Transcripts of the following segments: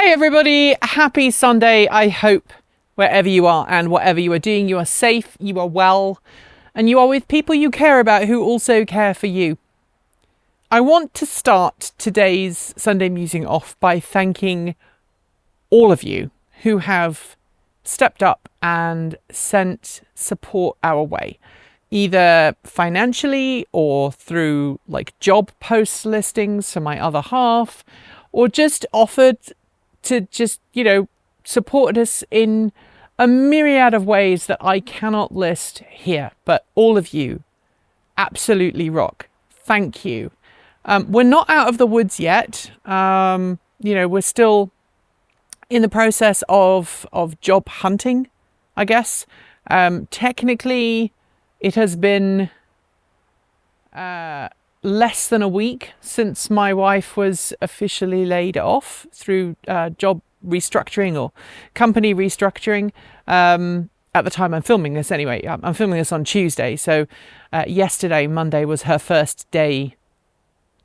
Hey everybody, happy Sunday. I hope wherever you are and whatever you are doing, you are safe, you are well, and you are with people you care about who also care for you. I want to start today's Sunday Musing off by thanking all of you who have stepped up and sent support our way, either financially or through like job post listings for my other half, or just offered to support us in a myriad of ways that I cannot list here. But all of you absolutely rock. Thank you. We're not out of the woods yet. We're still in the process of job hunting, I guess. Technically, it has been less than a week since my wife was officially laid off through job restructuring or company restructuring. At the time I'm filming this anyway. I'm filming this on Tuesday. So yesterday, Monday, was her first day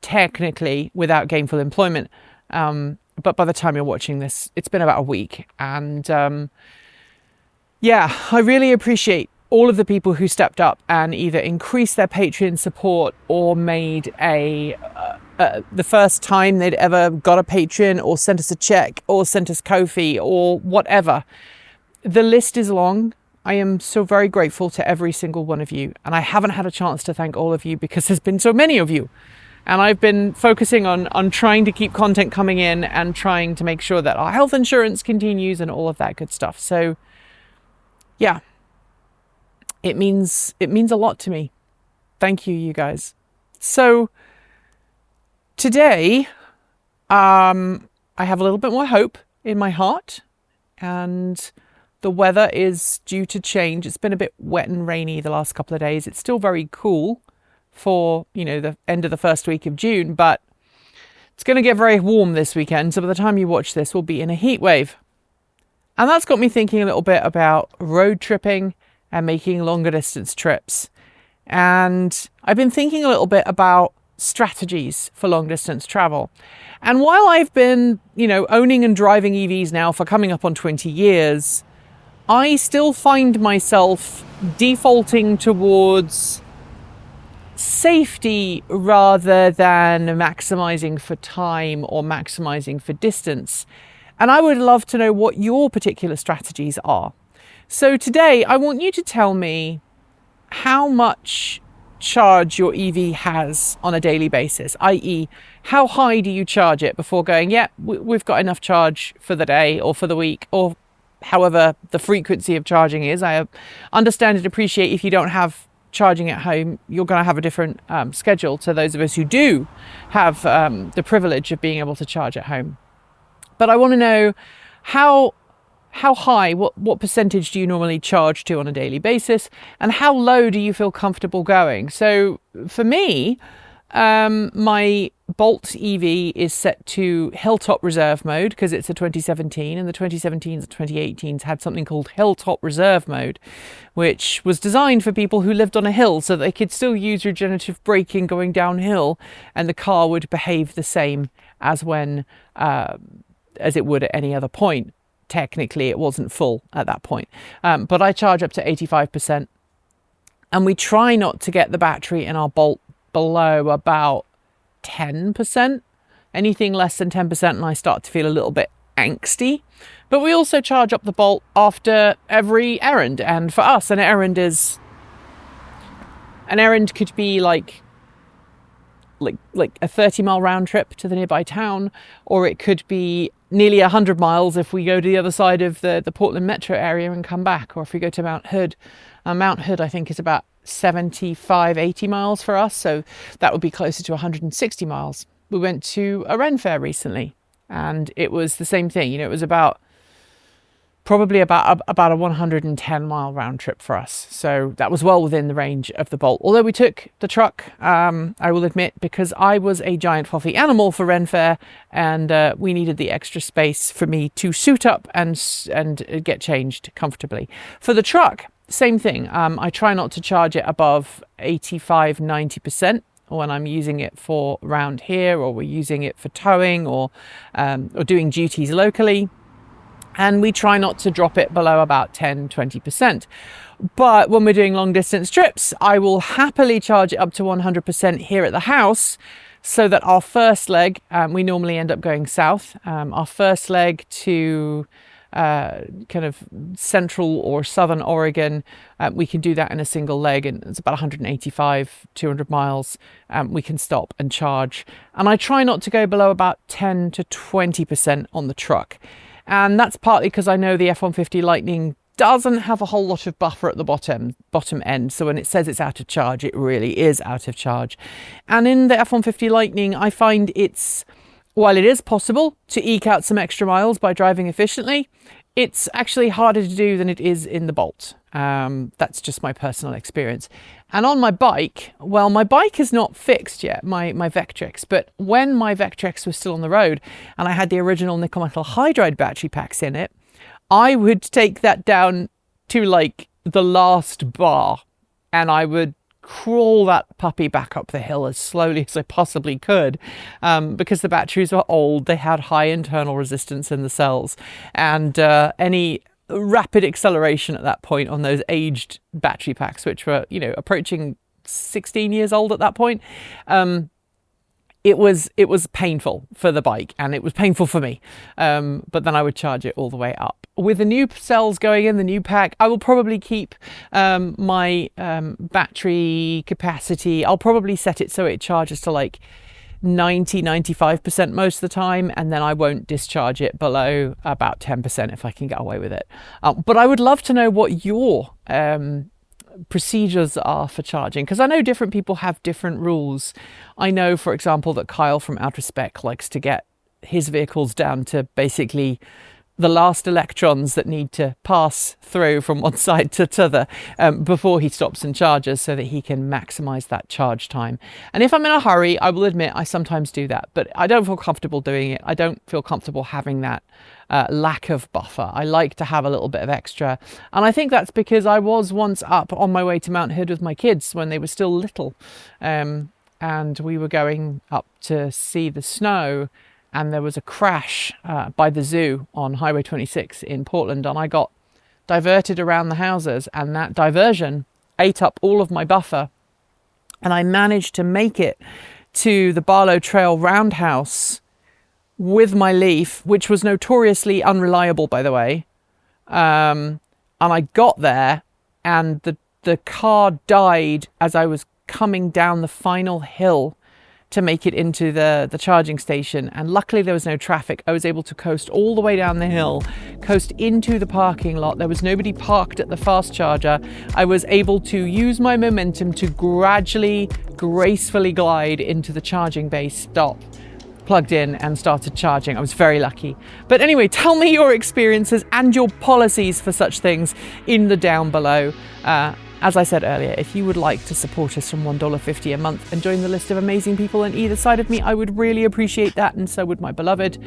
technically without gainful employment. But by the time you're watching this, it's been about a week. And I really appreciate all of the people who stepped up and either increased their Patreon support or made the first time they'd ever got a Patreon, or sent us a check, or sent us Ko-fi, or whatever. The list is long. I am so very grateful to every single one of you. And I haven't had a chance to thank all of you because there's been so many of you. And I've been focusing on trying to keep content coming in and trying to make sure that our health insurance continues and all of that good stuff. So yeah. It means a lot to me. Thank you, you guys. So today, I have a little bit more hope in my heart, and the weather is due to change. It's been a bit wet and rainy the last couple of days. It's still very cool for, the end of the first week of June, but it's going to get very warm this weekend. So by the time you watch this, we'll be in a heat wave. And that's got me thinking a little bit about road tripping and making longer distance trips. And I've been thinking a little bit about strategies for long distance travel. And while I've been, owning and driving EVs now for coming up on 20 years, I still find myself defaulting towards safety rather than maximizing for time or maximizing for distance. And I would love to know what your particular strategies are. So today, I want you to tell me how much charge your EV has on a daily basis, i.e. how high do you charge it before going, we've got enough charge for the day or for the week, or however the frequency of charging is. I understand and appreciate if you don't have charging at home, you're going to have a different schedule to those of us who do have the privilege of being able to charge at home. But I want to know how high, what percentage do you normally charge to on a daily basis, and how low do you feel comfortable going? So for me, my Bolt EV is set to Hilltop Reserve mode because it's a 2017, and the 2017s and 2018s had something called Hilltop Reserve mode, which was designed for people who lived on a hill so they could still use regenerative braking going downhill, and the car would behave the same as as it would at any other point. Technically, it wasn't full at that point, but I charge up to 85%, and we try not to get the battery in our Bolt below about 10%. Anything less than 10% and I start to feel a little bit angsty. But we also charge up the Bolt after every errand, and for us an errand could be like a 30-mile round trip to the nearby town, or it could be nearly 100 miles if we go to the other side of the Portland metro area and come back, or if we go to Mount Hood. Mount Hood, I think, is about 75-80 miles for us, so that would be closer to 160 miles. We went to a Ren fair recently, and it was the same thing. It was probably about a 110-mile round trip for us. So that was well within the range of the Bolt. Although we took the truck, I will admit, because I was a giant fluffy animal for Ren Fair, and we needed the extra space for me to suit up and get changed comfortably. For the truck, same thing. I try not to charge it above 85-90%. when I'm using it for around here, or we're using it for towing or doing duties locally. And we try not to drop it below about 10-20%. But when we're doing long distance trips, I will happily charge it up to 100% here at the house, so that our first leg, we normally end up going south, our first leg to kind of central or southern Oregon, we can do that in a single leg, and it's about 185-200 miles. We can stop and charge, and I try not to go below about 10-20% on the truck. And that's partly because I know the F-150 Lightning doesn't have a whole lot of buffer at the bottom end. So when it says it's out of charge, it really is out of charge. And in the F-150 Lightning, I find while it is possible to eke out some extra miles by driving efficiently, it's actually harder to do than it is in the Bolt. That's just my personal experience. And on my bike, well, my bike is not fixed yet, my Vectrex, but when my Vectrex was still on the road and I had the original nickel metal hydride battery packs in it, I would take that down to like the last bar, and I would crawl that puppy back up the hill as slowly as I possibly could, because the batteries were old, they had high internal resistance in the cells, and any rapid acceleration at that point on those aged battery packs, which were, approaching 16 years old at that point, it was painful for the bike, and it was painful for me. But then I would charge it all the way up. With the new cells going in, the new pack, I will probably keep my battery capacity. I'll probably set it so it charges to like 90-95% most of the time, and then I won't discharge it below about 10% if I can get away with it. But I would love to know what your procedures are for charging, because I know different people have different rules. I know, for example, that Kyle from Outer Spec likes to get his vehicles down to basically the last electrons that need to pass through from one side to the other before he stops and charges, so that he can maximize that charge time. And if I'm in a hurry, I will admit I sometimes do that, but I don't feel comfortable doing it. I don't feel comfortable having that lack of buffer. I like to have a little bit of extra. And I think that's because I was once up on my way to Mount Hood with my kids when they were still little. And we were going up to see the snow, and there was a crash by the zoo on Highway 26 in Portland, and I got diverted around the houses, and that diversion ate up all of my buffer, and I managed to make it to the Barlow Trail Roundhouse with my Leaf, which was notoriously unreliable, by the way. And I got there, and the car died as I was coming down the final hill to make it into the charging station, and luckily there was no traffic. I was able to coast all the way down the hill, coast into the parking lot. There was nobody parked at the fast charger. I was able to use my momentum to gradually, gracefully glide into the charging bay, stop, plugged in, and started charging. I was very lucky. But anyway, tell me your experiences and your policies for such things in the down below. As I said earlier, if you would like to support us from $1.50 a month and join the list of amazing people on either side of me, I would really appreciate that, and so would my beloved,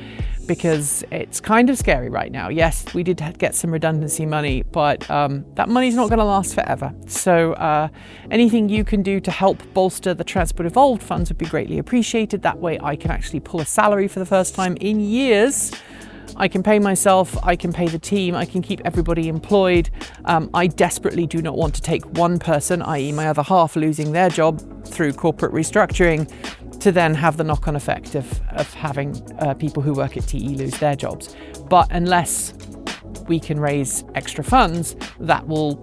because it's kind of scary right now. Yes, we did get some redundancy money, but that money's not going to last forever. So anything you can do to help bolster the Transport Evolved funds would be greatly appreciated. That way I can actually pull a salary for the first time in years. I can pay myself, I can pay the team, I can keep everybody employed. I desperately do not want to take one person, i.e. my other half, losing their job through corporate restructuring, to then have the knock-on effect of having people who work at TE lose their jobs. But unless we can raise extra funds, that will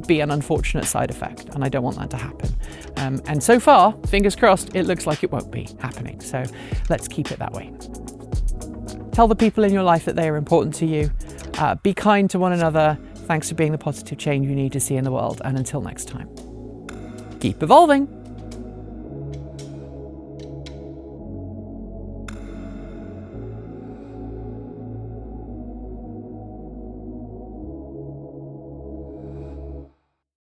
be an unfortunate side effect, and I don't want that to happen. And so far, fingers crossed, it looks like it won't be happening. So let's keep it that way. Tell the people in your life that they are important to you. Be kind to one another. Thanks for being the positive change you need to see in the world. And until next time, keep evolving.